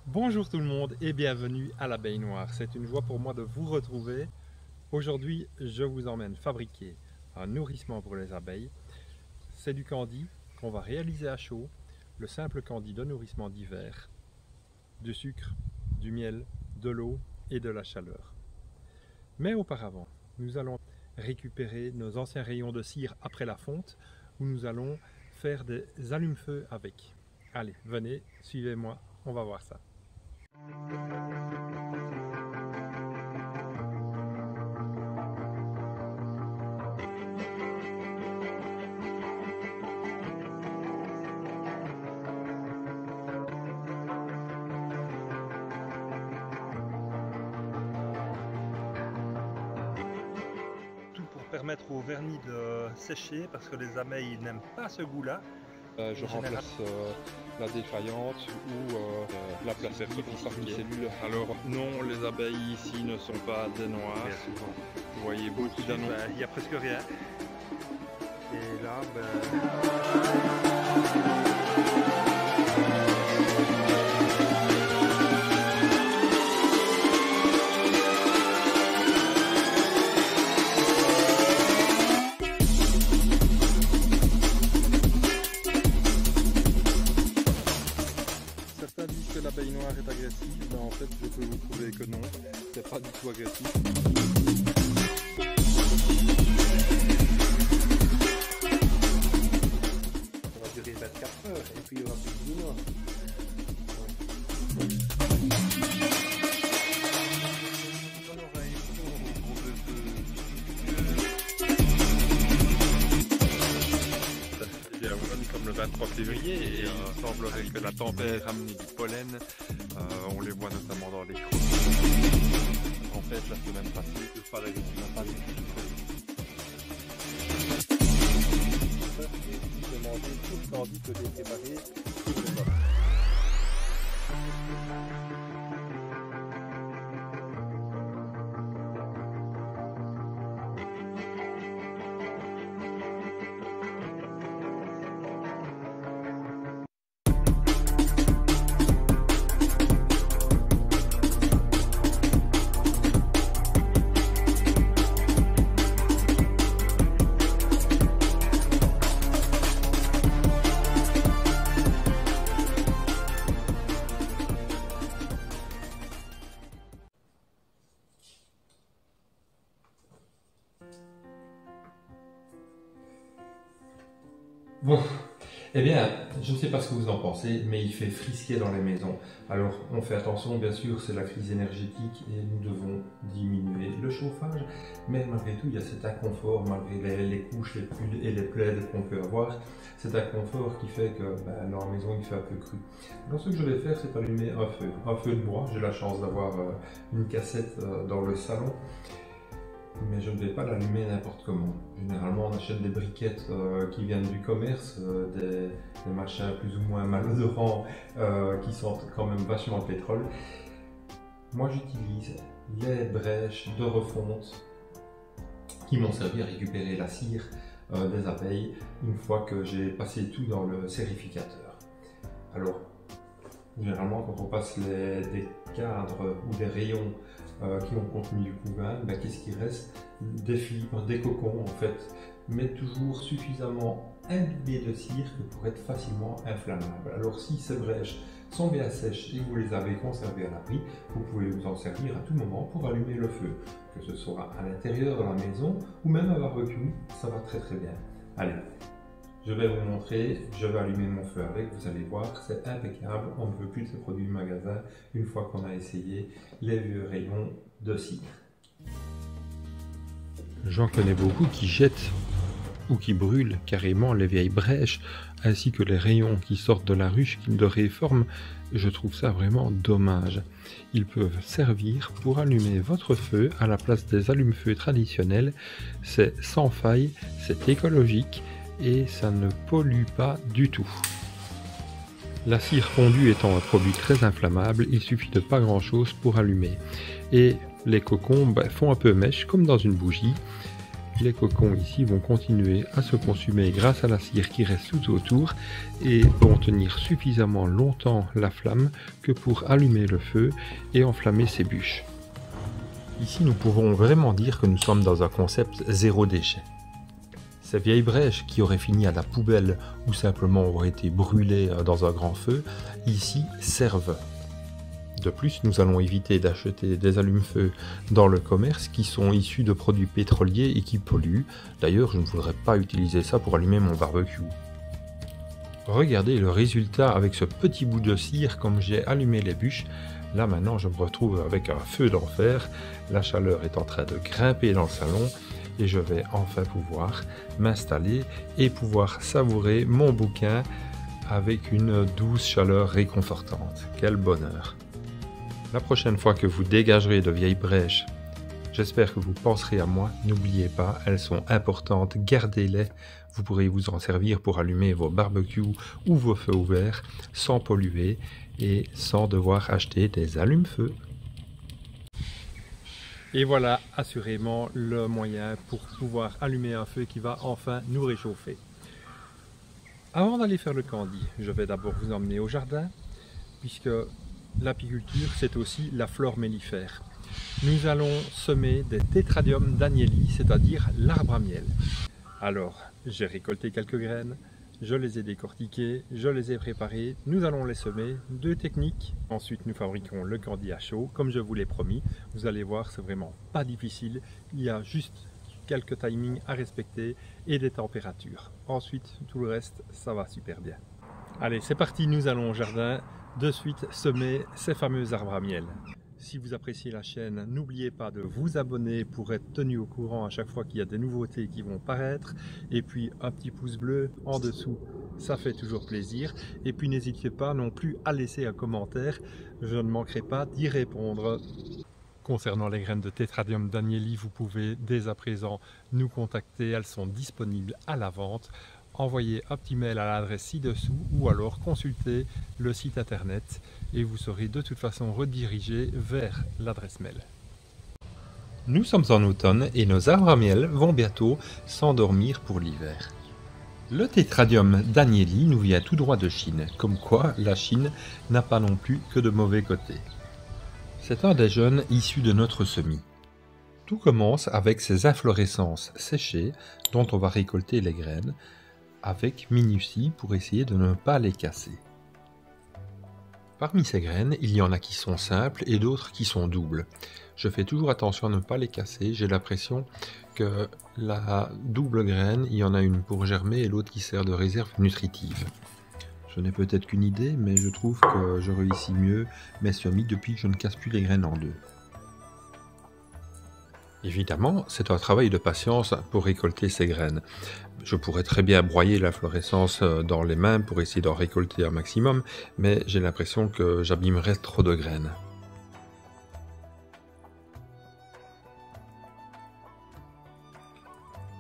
Bonjour tout le monde et bienvenue à l'Abeille Noire. C'est une joie pour moi de vous retrouver. Aujourd'hui, je vous emmène fabriquer un nourrissement pour les abeilles. C'est du candy qu'on va réaliser à chaud, le simple candy de nourrissement d'hiver, du sucre, du miel, de l'eau et de la chaleur. Mais auparavant, nous allons récupérer nos anciens rayons de cire après la fonte où nous allons faire des allumes-feu avec. Allez, venez, suivez-moi, on va voir ça. Tout pour permettre au vernis de sécher parce que les abeilles n'aiment pas ce goût-là. Je remplace la défaillante ou la placette parmi cellules. Alors non, les abeilles ici ne sont pas des noires. Vous voyez beaucoup d'annonces. Il n'y a presque rien. Et là, certains disent que l'abeille noire est agressive, mais en fait je peux vous prouver que non, c'est pas du tout agressif. Ça va durer 24 heures et puis il y aura plus de noir. Comme le 23 février et il semblerait que la tempête a ramené du pollen, on les voit notamment dans les creux. En fait, la semaine passée, le palais n'a pas du tout J'ai demandé tout le candy que j'ai préparé sur le bas. Bon, eh bien, je ne sais pas ce que vous en pensez, mais il fait frisquer dans les maisons. Alors, on fait attention, bien sûr, c'est la crise énergétique et nous devons diminuer le chauffage, mais malgré tout, il y a cet inconfort, malgré les couches, les pulls et les plaids qu'on peut avoir, cet inconfort qui fait que dans la maison, il fait un peu cru. Alors, ce que je vais faire, c'est allumer un feu de bois. J'ai la chance d'avoir une cassette dans le salon. Mais je ne vais pas l'allumer n'importe comment. Généralement, on achète des briquettes qui viennent du commerce, des machins plus ou moins malodorants qui sentent quand même vachement le pétrole. Moi, j'utilise les brèches de refonte qui m'ont servi à récupérer la cire des abeilles une fois que j'ai passé tout dans le sérificateur. Alors, généralement, quand on passe des cadres ou des rayons qui ont contenu du couvain, qu'est-ce qui reste? Des fibres, des cocons en fait, mais toujours suffisamment imbibés de cire que pour être facilement inflammables. Alors si ces brèches sont bien sèches et que vous les avez conservées à l'abri, vous pouvez vous en servir à tout moment pour allumer le feu, que ce soit à l'intérieur de la maison ou même à barbecue, ça va très très bien. Allez, je vais vous montrer, je vais allumer mon feu avec, vous allez voir, c'est impeccable, on ne veut plus de ces produits de magasin une fois qu'on a essayé les vieux rayons de cire. J'en connais beaucoup qui jettent ou qui brûlent carrément les vieilles brèches, ainsi que les rayons qui sortent de la ruche qu'ils de réforment. Je trouve ça vraiment dommage. Ils peuvent servir pour allumer votre feu à la place des allumes-feu traditionnels. C'est sans faille, c'est écologique et ça ne pollue pas du tout. La cire fondue étant un produit très inflammable, il suffit de pas grand chose pour allumer. Et les cocons font un peu mèche comme dans une bougie. Les cocons ici vont continuer à se consumer grâce à la cire qui reste tout autour et vont tenir suffisamment longtemps la flamme que pour allumer le feu et enflammer ces bûches. Ici, nous pouvons vraiment dire que nous sommes dans un concept zéro déchet. Ces vieilles brèches qui auraient fini à la poubelle ou simplement auraient été brûlées dans un grand feu, ici servent. De plus, nous allons éviter d'acheter des allumes-feu dans le commerce qui sont issus de produits pétroliers et qui polluent. D'ailleurs, je ne voudrais pas utiliser ça pour allumer mon barbecue. Regardez le résultat avec ce petit bout de cire comme j'ai allumé les bûches. Là maintenant, je me retrouve avec un feu d'enfer. La chaleur est en train de grimper dans le salon et je vais enfin pouvoir m'installer et pouvoir savourer mon bouquin avec une douce chaleur réconfortante. Quel bonheur! La prochaine fois que vous dégagerez de vieilles brèches, j'espère que vous penserez à moi. N'oubliez pas, elles sont importantes, gardez-les. Vous pourrez vous en servir pour allumer vos barbecues ou vos feux ouverts sans polluer et sans devoir acheter des allumes-feu. Et voilà assurément le moyen pour pouvoir allumer un feu qui va enfin nous réchauffer. Avant d'aller faire le candi, je vais d'abord vous emmener au jardin, puisque l'apiculture, c'est aussi la flore mellifère. Nous allons semer des Tetradium danieli, c'est-à-dire l'arbre à miel. Alors, j'ai récolté quelques graines, je les ai décortiquées, je les ai préparées, nous allons les semer, 2 techniques. Ensuite, nous fabriquons le candi à chaud, comme je vous l'ai promis. Vous allez voir, c'est vraiment pas difficile, il y a juste quelques timings à respecter et des températures. Ensuite, tout le reste, ça va super bien. Allez, c'est parti, nous allons au jardin. De suite semer ces fameux arbres à miel. Si vous appréciez la chaîne, n'oubliez pas de vous abonner pour être tenu au courant à chaque fois qu'il y a des nouveautés qui vont paraître. Et puis un petit pouce bleu en dessous, ça fait toujours plaisir. Et puis n'hésitez pas non plus à laisser un commentaire, je ne manquerai pas d'y répondre. Concernant les graines de Tetradium danieli, vous pouvez dès à présent nous contacter, elles sont disponibles à la vente. Envoyez un petit mail à l'adresse ci-dessous ou alors consultez le site internet et vous serez de toute façon redirigé vers l'adresse mail. Nous sommes en automne et nos arbres à miel vont bientôt s'endormir pour l'hiver. Le Tetradium danieli nous vient tout droit de Chine, comme quoi la Chine n'a pas non plus que de mauvais côtés. C'est un des jeunes issus de notre semis. Tout commence avec ces inflorescences séchées dont on va récolter les graines, avec minutie pour essayer de ne pas les casser. Parmi ces graines, il y en a qui sont simples et d'autres qui sont doubles. Je fais toujours attention à ne pas les casser, j'ai l'impression que la double graine, il y en a une pour germer et l'autre qui sert de réserve nutritive. Ce n'est peut-être qu'une idée, mais je trouve que je réussis mieux mes semis depuis que je ne casse plus les graines en deux. Évidemment, c'est un travail de patience pour récolter ces graines. Je pourrais très bien broyer l'inflorescence dans les mains pour essayer d'en récolter un maximum, mais j'ai l'impression que j'abîmerais trop de graines.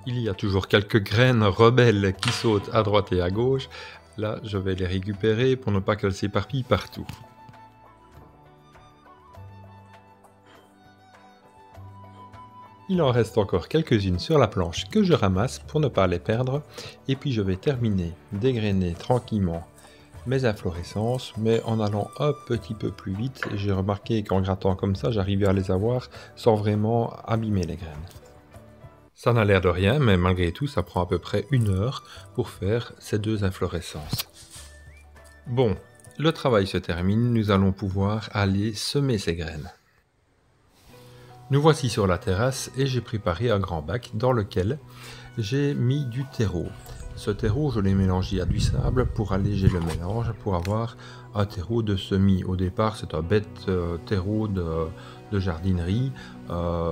Il y a toujours quelques graines rebelles qui sautent à droite et à gauche. Là, je vais les récupérer pour ne pas qu'elles s'éparpillent partout. Il en reste encore quelques-unes sur la planche que je ramasse pour ne pas les perdre. Et puis je vais terminer dégrainer tranquillement mes inflorescences, mais en allant un petit peu plus vite. J'ai remarqué qu'en grattant comme ça, j'arrivais à les avoir sans vraiment abîmer les graines. Ça n'a l'air de rien, mais malgré tout, ça prend à peu près 1 heure pour faire ces 2 inflorescences. Bon, le travail se termine, nous allons pouvoir aller semer ces graines. Nous voici sur la terrasse et j'ai préparé un grand bac dans lequel j'ai mis du terreau. Ce terreau, je l'ai mélangé à du sable pour alléger le mélange, pour avoir un terreau de semis. Au départ, c'est un bête terreau de jardinerie,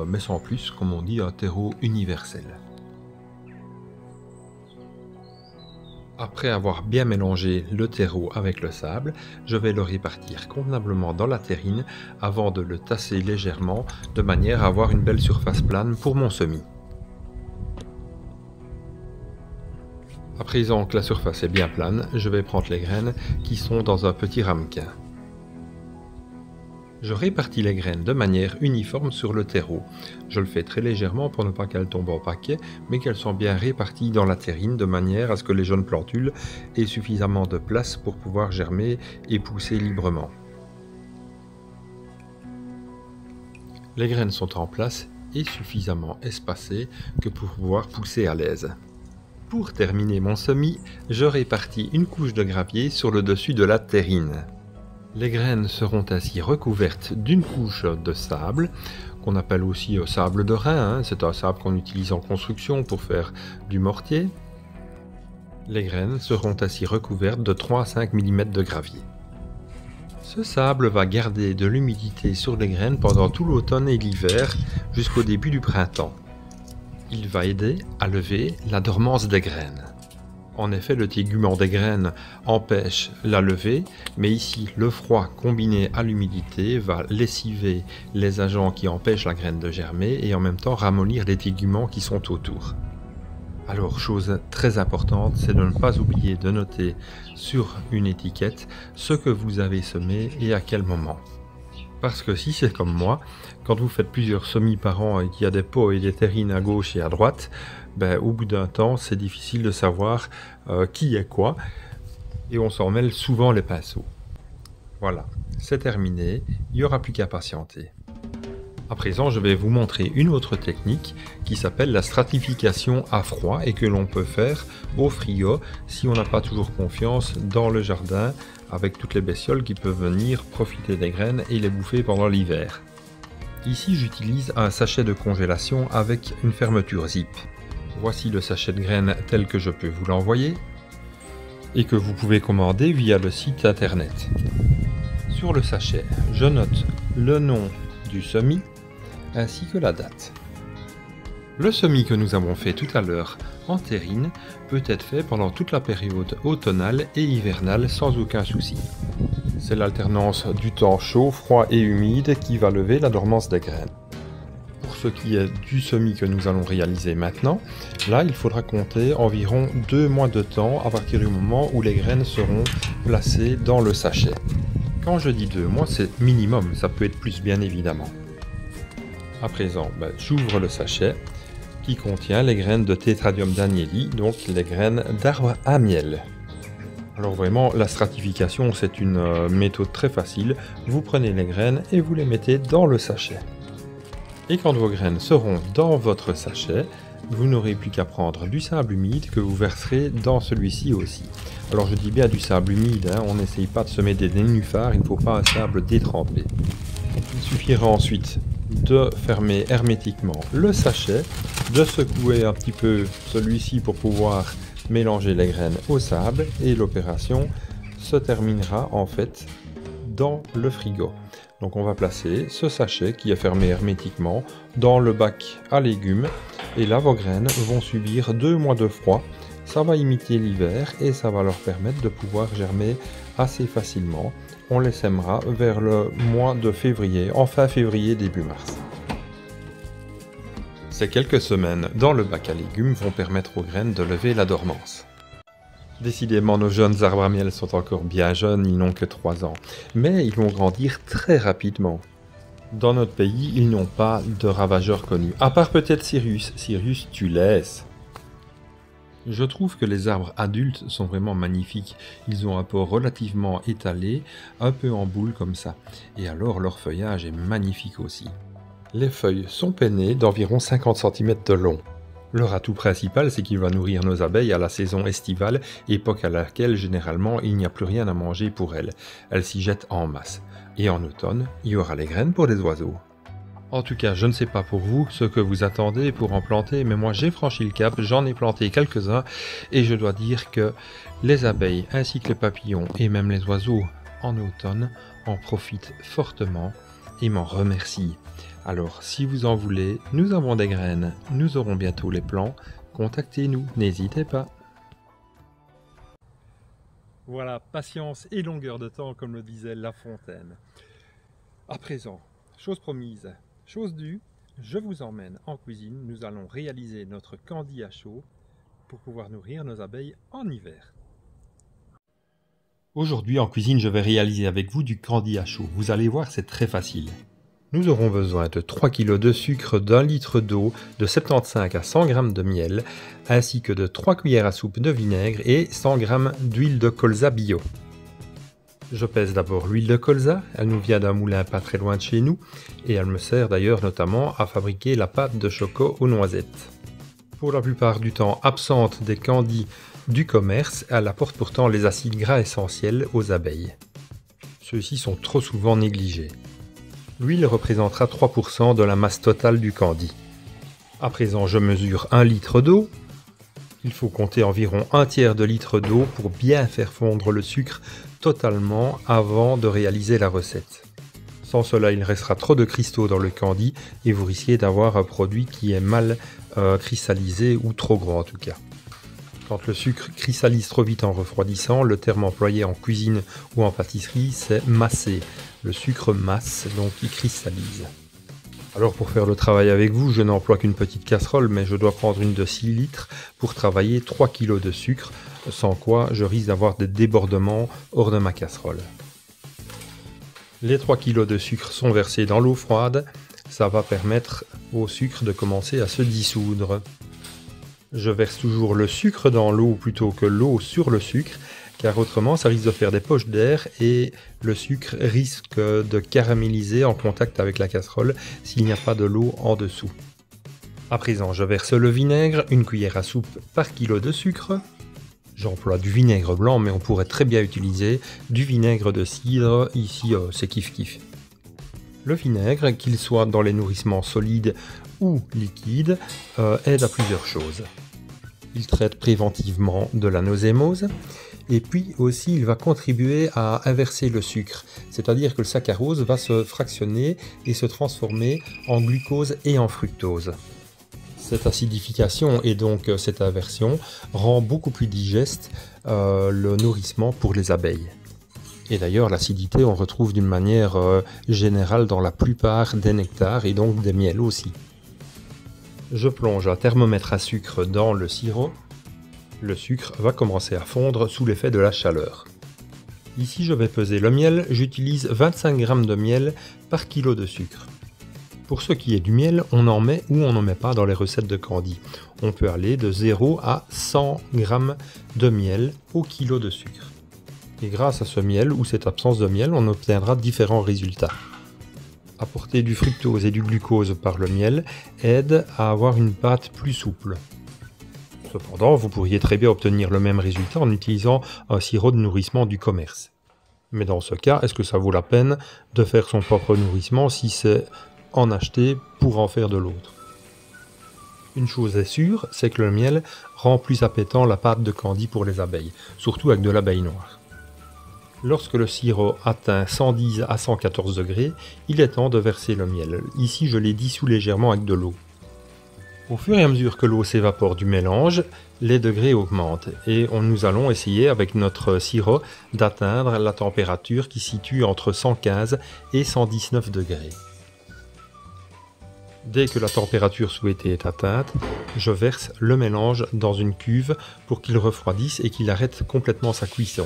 mais sans plus, comme on dit, un terreau universel. Après avoir bien mélangé le terreau avec le sable, je vais le répartir convenablement dans la terrine avant de le tasser légèrement, de manière à avoir une belle surface plane pour mon semis. À présent que la surface est bien plane, je vais prendre les graines qui sont dans un petit ramequin. Je répartis les graines de manière uniforme sur le terreau. Je le fais très légèrement pour ne pas qu'elles tombent en paquet, mais qu'elles soient bien réparties dans la terrine de manière à ce que les jeunes plantules aient suffisamment de place pour pouvoir germer et pousser librement. Les graines sont en place et suffisamment espacées que pour pouvoir pousser à l'aise. Pour terminer mon semis, je répartis une couche de gravier sur le dessus de la terrine. Les graines seront ainsi recouvertes d'une couche de sable, qu'on appelle aussi sable de Rhin, c'est un sable qu'on utilise en construction pour faire du mortier. Les graines seront ainsi recouvertes de 3 à 5 mm de gravier. Ce sable va garder de l'humidité sur les graines pendant tout l'automne et l'hiver jusqu'au début du printemps. Il va aider à lever la dormance des graines. En effet, le tégument des graines empêche la levée, mais ici, le froid combiné à l'humidité va lessiver les agents qui empêchent la graine de germer et en même temps ramollir les téguments qui sont autour. Alors, chose très importante, c'est de ne pas oublier de noter sur une étiquette ce que vous avez semé et à quel moment. Parce que si c'est comme moi, quand vous faites plusieurs semis par an et qu'il y a des pots et des terrines à gauche et à droite, au bout d'un temps, c'est difficile de savoir qui est quoi, et on s'en mêle souvent les pinceaux. Voilà, c'est terminé, il n'y aura plus qu'à patienter. À présent, je vais vous montrer une autre technique qui s'appelle la stratification à froid et que l'on peut faire au frigo si on n'a pas toujours confiance dans le jardin avec toutes les bestioles qui peuvent venir profiter des graines et les bouffer pendant l'hiver. Ici, j'utilise un sachet de congélation avec une fermeture zip. Voici le sachet de graines tel que je peux vous l'envoyer et que vous pouvez commander via le site internet. Sur le sachet, je note le nom du semis ainsi que la date. Le semis que nous avons fait tout à l'heure en terrine peut être fait pendant toute la période automnale et hivernale sans aucun souci. C'est l'alternance du temps chaud, froid et humide qui va lever la dormance des graines. Pour ce qui est du semis que nous allons réaliser maintenant, là il faudra compter environ 2 mois de temps à partir du moment où les graines seront placées dans le sachet. Quand je dis 2 mois, c'est minimum, ça peut être plus bien évidemment. À présent, j'ouvre le sachet qui contient les graines de Tetradium danieli, donc les graines d'arbre à miel. Alors vraiment, la stratification, c'est une méthode très facile. Vous prenez les graines et vous les mettez dans le sachet. Et quand vos graines seront dans votre sachet, vous n'aurez plus qu'à prendre du sable humide que vous verserez dans celui-ci aussi. Alors je dis bien du sable humide, on n'essaye pas de semer des nénuphars, il ne faut pas un sable détrempé. Il suffira ensuite de fermer hermétiquement le sachet, de secouer un petit peu celui-ci pour pouvoir mélanger les graines au sable et l'opération se terminera en fait dans le frigo. Donc on va placer ce sachet qui est fermé hermétiquement dans le bac à légumes et là vos graines vont subir 2 mois de froid. Ça va imiter l'hiver et ça va leur permettre de pouvoir germer assez facilement. On les sèmera vers le mois de février, en fin février, début mars. Ces quelques semaines dans le bac à légumes vont permettre aux graines de lever la dormance. Décidément, nos jeunes arbres à miel sont encore bien jeunes, ils n'ont que 3 ans, mais ils vont grandir très rapidement. Dans notre pays, ils n'ont pas de ravageurs connus, à part peut-être Cyrus. Cyrus, tu laisses. Je trouve que les arbres adultes sont vraiment magnifiques. Ils ont un port relativement étalé, un peu en boule comme ça. Et alors leur feuillage est magnifique aussi. Les feuilles sont pennées d'environ 50 cm de long. Leur atout principal, c'est qu'il va nourrir nos abeilles à la saison estivale, époque à laquelle généralement il n'y a plus rien à manger pour elles. Elles s'y jettent en masse. Et en automne, il y aura les graines pour les oiseaux. En tout cas, je ne sais pas pour vous ce que vous attendez pour en planter, mais moi j'ai franchi le cap, j'en ai planté quelques-uns, et je dois dire que les abeilles ainsi que les papillons et même les oiseaux en automne en profitent fortement et m'en remercient. Alors si vous en voulez, nous avons des graines, nous aurons bientôt les plants, contactez-nous, n'hésitez pas. Voilà, patience et longueur de temps, comme le disait La Fontaine. À présent, chose promise, chose due, je vous emmène en cuisine. Nous allons réaliser notre candi à chaud pour pouvoir nourrir nos abeilles en hiver. Aujourd'hui en cuisine, je vais réaliser avec vous du candy à chaud. Vous allez voir, c'est très facile. Nous aurons besoin de 3 kg de sucre, d'1 litre d'eau, de 75 à 100 g de miel, ainsi que de 3 cuillères à soupe de vinaigre et 100 g d'huile de colza bio. Je pèse d'abord l'huile de colza, elle nous vient d'un moulin pas très loin de chez nous, et elle me sert d'ailleurs notamment à fabriquer la pâte de choco aux noisettes. Pour la plupart du temps absente des candies du commerce, elle apporte pourtant les acides gras essentiels aux abeilles. Ceux-ci sont trop souvent négligés. L'huile représentera 3% de la masse totale du candy. À présent, je mesure 1 litre d'eau. Il faut compter environ 1/3 de litre d'eau pour bien faire fondre le sucre totalement avant de réaliser la recette. Sans cela, il restera trop de cristaux dans le candy et vous risquez d'avoir un produit qui est mal cristallisé ou trop gros en tout cas. Quand le sucre cristallise trop vite en refroidissant, le terme employé en cuisine ou en pâtisserie, c'est masser. Le sucre masse, donc il cristallise. Alors pour faire le travail avec vous, je n'emploie qu'une petite casserole, mais je dois prendre une de 6 litres pour travailler 3 kg de sucre, sans quoi je risque d'avoir des débordements hors de ma casserole. Les 3 kg de sucre sont versés dans l'eau froide, ça va permettre au sucre de commencer à se dissoudre. Je verse toujours le sucre dans l'eau plutôt que l'eau sur le sucre, car autrement ça risque de faire des poches d'air et le sucre risque de caraméliser en contact avec la casserole s'il n'y a pas de l'eau en dessous. À présent, je verse le vinaigre, 1 cuillère à soupe par kilo de sucre. J'emploie du vinaigre blanc, mais on pourrait très bien utiliser du vinaigre de cidre, ici c'est kiff-kiff. Le vinaigre, qu'il soit dans les nourrissements solides ou liquides, aide à plusieurs choses. Il traite préventivement de la nausémose, et puis aussi il va contribuer à inverser le sucre, c'est-à-dire que le saccharose va se fractionner et se transformer en glucose et en fructose. Cette acidification et donc cette inversion rend beaucoup plus digeste le nourrissement pour les abeilles. Et d'ailleurs, l'acidité, on retrouve d'une manière générale dans la plupart des nectars et donc des miels aussi. Je plonge un thermomètre à sucre dans le sirop. Le sucre va commencer à fondre sous l'effet de la chaleur. Ici, je vais peser le miel. J'utilise 25 g de miel par kilo de sucre. Pour ce qui est du miel, on en met ou on n'en met pas dans les recettes de candy. On peut aller de 0 à 100 g de miel au kilo de sucre. Et grâce à ce miel ou cette absence de miel, on obtiendra différents résultats. Apporter du fructose et du glucose par le miel aide à avoir une pâte plus souple. Cependant, vous pourriez très bien obtenir le même résultat en utilisant un sirop de nourrissement du commerce. Mais dans ce cas, est-ce que ça vaut la peine de faire son propre nourrissement si c'est en acheter pour en faire de l'autre? Une chose est sûre, c'est que le miel rend plus appétant la pâte de candy pour les abeilles, surtout avec de l'abeille noire. Lorsque le sirop atteint 110 à 114 degrés, il est temps de verser le miel. Ici, je l'ai dissous légèrement avec de l'eau. Au fur et à mesure que l'eau s'évapore du mélange, les degrés augmentent et nous allons essayer avec notre sirop d'atteindre la température qui se situe entre 115 et 119 degrés. Dès que la température souhaitée est atteinte, je verse le mélange dans une cuve pour qu'il refroidisse et qu'il arrête complètement sa cuisson.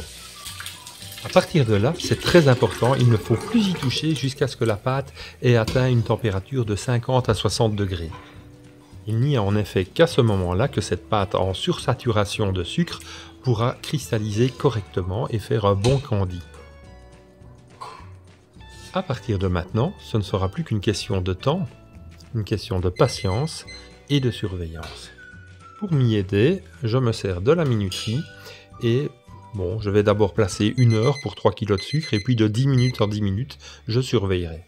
À partir de là, c'est très important, il ne faut plus y toucher jusqu'à ce que la pâte ait atteint une température de 50 à 60 degrés. Il n'y a en effet qu'à ce moment-là que cette pâte en sursaturation de sucre pourra cristalliser correctement et faire un bon candy. À partir de maintenant, ce ne sera plus qu'une question de temps, une question de patience et de surveillance. Pour m'y aider, je me sers de la minuterie et je vais d'abord placer 1 heure pour 3 kg de sucre et puis de 10 minutes en 10 minutes, je surveillerai.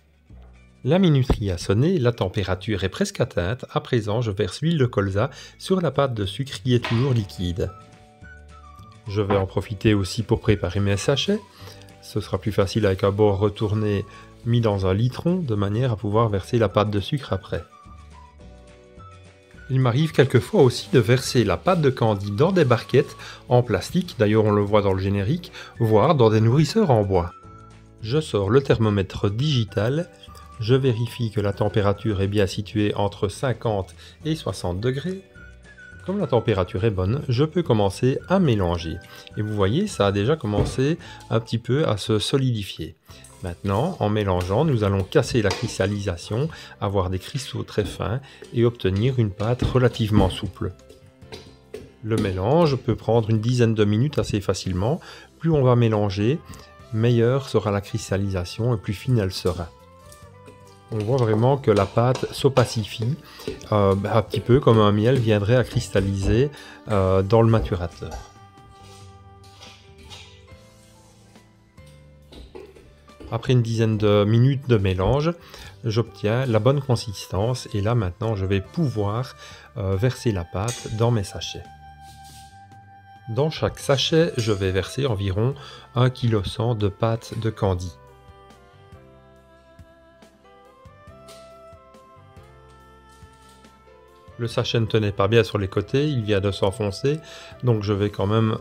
La minuterie a sonné, la température est presque atteinte. À présent, je verse l'huile de colza sur la pâte de sucre qui est toujours liquide. Je vais en profiter aussi pour préparer mes sachets. Ce sera plus facile avec un bord retourné mis dans un litron, de manière à pouvoir verser la pâte de sucre après. Il m'arrive quelquefois aussi de verser la pâte de candy dans des barquettes en plastique, d'ailleurs on le voit dans le générique, voire dans des nourrisseurs en bois. Je sors le thermomètre digital, je vérifie que la température est bien située entre 50 et 60 degrés. Comme la température est bonne, je peux commencer à mélanger. Et vous voyez, ça a déjà commencé un petit peu à se solidifier. Maintenant, en mélangeant, nous allons casser la cristallisation, avoir des cristaux très fins et obtenir une pâte relativement souple. Le mélange peut prendre une dizaine de minutes assez facilement. Plus on va mélanger, meilleure sera la cristallisation et plus fine elle sera. On voit vraiment que la pâte s'opacifie, un petit peu comme un miel viendrait à cristalliser dans le maturateur. Après une dizaine de minutes de mélange, j'obtiens la bonne consistance et là maintenant je vais pouvoir verser la pâte dans mes sachets. Dans chaque sachet, je vais verser environ 1,1 kg de pâte de candy. Le sachet ne tenait pas bien sur les côtés, il vient de s'enfoncer, donc je vais quand même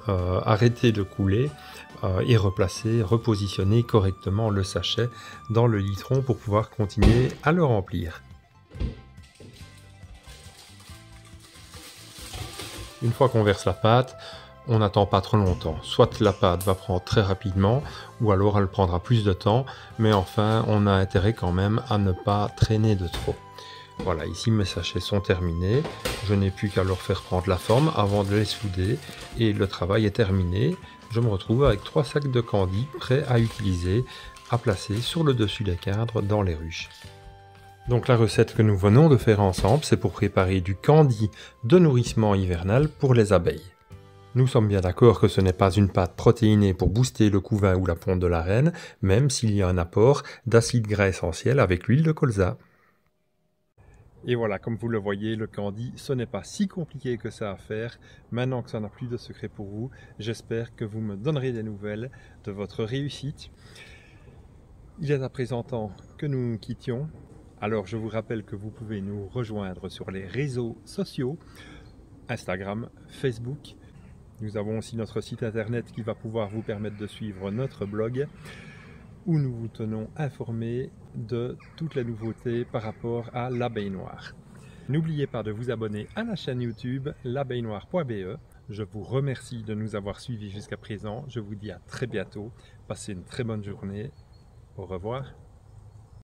arrêter de couler et repositionner correctement le sachet dans le litron pour pouvoir continuer à le remplir. Une fois qu'on verse la pâte, on n'attend pas trop longtemps. Soit la pâte va prendre très rapidement, ou alors elle prendra plus de temps, mais enfin on a intérêt quand même à ne pas traîner de trop. Voilà, ici mes sachets sont terminés, je n'ai plus qu'à leur faire prendre la forme avant de les souder et le travail est terminé. Je me retrouve avec 3 sacs de candy prêts à utiliser, à placer sur le dessus des cadres dans les ruches. Donc la recette que nous venons de faire ensemble, c'est pour préparer du candy de nourrissement hivernal pour les abeilles. Nous sommes bien d'accord que ce n'est pas une pâte protéinée pour booster le couvain ou la ponte de la reine, même s'il y a un apport d'acides gras essentiels avec l'huile de colza. Et voilà, comme vous le voyez, le candy, ce n'est pas si compliqué que ça à faire. Maintenant que ça n'a plus de secret pour vous, j'espère que vous me donnerez des nouvelles de votre réussite. Il est à présent temps que nous nous quittions. Alors je vous rappelle que vous pouvez nous rejoindre sur les réseaux sociaux, Instagram, Facebook. Nous avons aussi notre site internet qui va pouvoir vous permettre de suivre notre blog, où nous vous tenons informés de toutes les nouveautés par rapport à l'abeille noire. N'oubliez pas de vous abonner à la chaîne YouTube l'abeillenoire.be. Je vous remercie de nous avoir suivis jusqu'à présent. Je vous dis à très bientôt. Passez une très bonne journée. Au revoir.